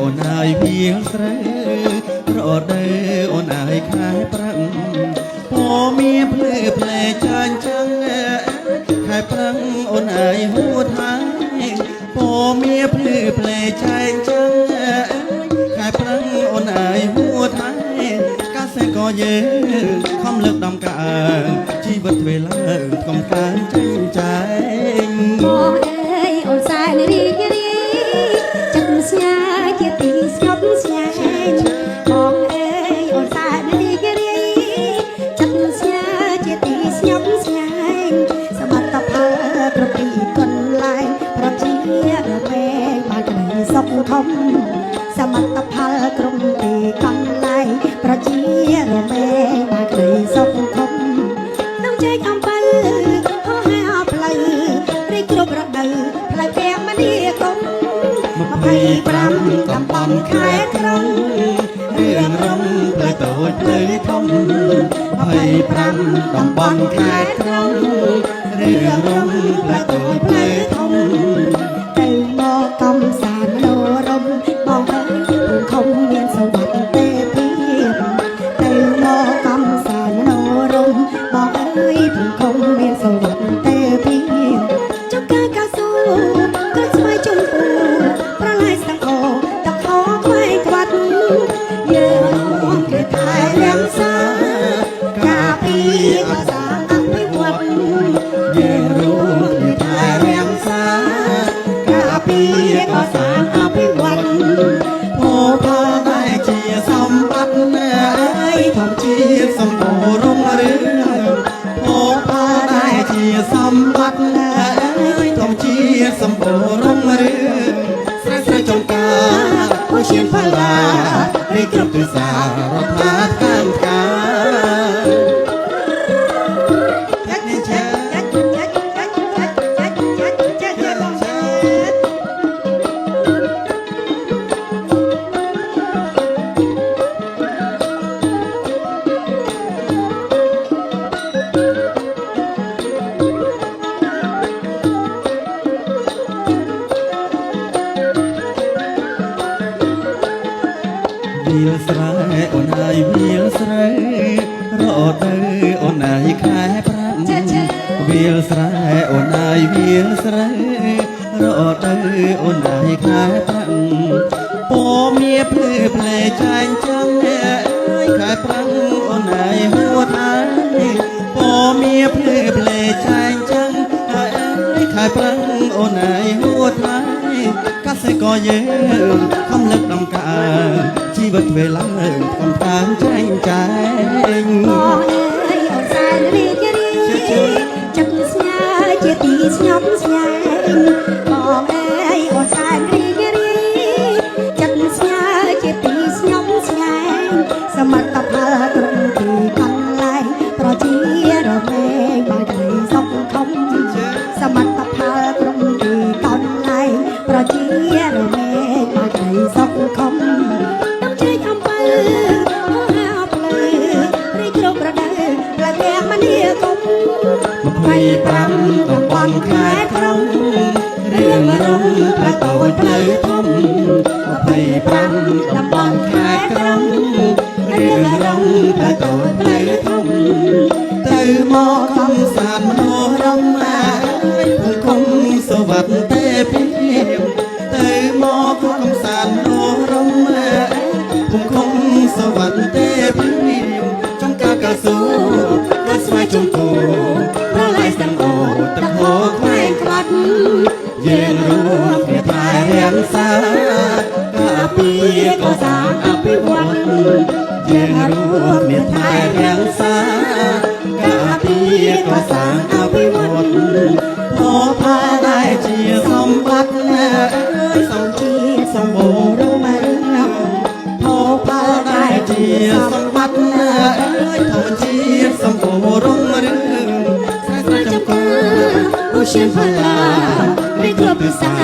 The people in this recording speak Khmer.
អូនហើយវាលស្រីរដូវអូនហើយខែប្រាំងពមានភ្លឺផ្លែចាញ់ចាំងខែប្រាំងអូនហើយហួតហើយពមានភ្លឺផ្លែចាញ់ចាំងខែប្រាំងអូនហើយហួតហើយកាសែក៏យើងខំលើកដំកើងជីវិតវេលាកំកើងចេញចែងបងអើយអូនសែនរីករាយចិត្តស្ញាជាទីស្ងប់ស្ងាត់បងអើយអូនសែនរីករាយចិត្តស្ញាជាទីស្ងប់ស្ងាត់សមត្ថផលគ្រប់ទីកន្លែងប្រជារមែងបានក្តីសុខធំសមត្ថផលគ្រប់ទីកន្លែងប្រជារមែងបានក្តីសុខធំនឹងចែកអំពើហោហាផ្លូវរីកគ្រប់រដូវផ្លូវពាំងមនីកុំ25តំបន់ខេត្តក្រុងរឿងរំផ្លូវតូចផ្លូវធំ25តំបន់ខេត្តក្រុងរឿងរំផ្លូវតូចផ្លូវធំទៅមកកំសាន្តមនោរម្យបងអើយភូមិខំមានសវត្ថិទេភាពទៅមកកំសាន្តមនោរម្យបងអើយភូមិខំមានសវត្ថិទេភាពចុកកាកៅស៊ូក្រូចស្វាយជុំពូប្រឡាយស្ទឹងអូតខោខ្វែងខ្វាត់យើងរួមគេថែរាំសាការពីក៏សាងអភិវឌ្ឍយើងរួមគ្នាថែរាំសាការពារកសាងអភិវឌ្ឍភោផលដែលជាសម្បត្តិធម្មជាតិសម្បូររុងរឿងភោផលដែលជាសម្បត្តិធម្មជាតិសម្បូររុងរឿងស្រែស្រែចំការអូឈានផល្លារីគ្រប់ទិសារដ្ឋាតាមការវាលស្រែអូនហើយវាលស្រែរដូវអូនហើយខែប្រាំងវាលស្រែអូនហើយវាលស្រែរដូវអូនហើយខែប្រាំងពមានភ្លឺផ្លែចាញ់ចាំងខែប្រាំងអូនហើយហួតហើយពមានភ្លឺផ្លែចាញ់ចាំងខែប្រាំងអូនហើយហួតហើយកាសែក៏យើងខំលើកដំកើងជីវិតវេលាកំតាំងចែងចែងបងអើយអូនសែនរីករាយចិត្តស្ញាជាទីស្ងប់ស្ងាត់បងអើយអូនសែនរីករាយចិត្តស្ញាជាទីស្ងប់ស្ងាត់សមត្ថផលគ្រប់ទីកន្លែងប្រជារមែងបានក្តីសុខធំសមត្ថផលគ្រប់ទីកន្លែងប្រជារមែងបានក្តីសុខធំនឹងចែកអំពើហោហាផ្លូវរីកគ្រប់រដូវផ្លូវពាំងមនីកុំ25តំបន់ខេត្តក្រុងរឿងរំផ្លូវតូចផ្លូវធំ25តំបន់ខេត្តក្រុងរឿងរំផ្លូវតូចផ្លូវធំទៅមកកំសាន្តមនោរម្យភូមិឃុំសុវត្ថិទេភាពទៅមកកំសាន្តមនោរម្យភូមិឃុំសុវត្ថិទេភាពចំការកៅស៊ូក៏ស្វែងជុំគូប្រឡាយស្ទឹងអូទឹកហូរខ្វែងខ្វាត់យើងរួមគ្នាថែរាំសាការពារកសាងអភិវឌ្ឍយើងរួមគ្នាថែរាំសាការពារកសាងអភិវឌ្ឍភោផលដែលជាសម្បត្តិសម្ជាតិសម្បូររុងរឿងភោផលដែលជាសម្បត្តិធម្មជាតិសម្បូររុងរឿងស្រែស្រែចំការអូឈានផល្លារីគ្រប់ទិសា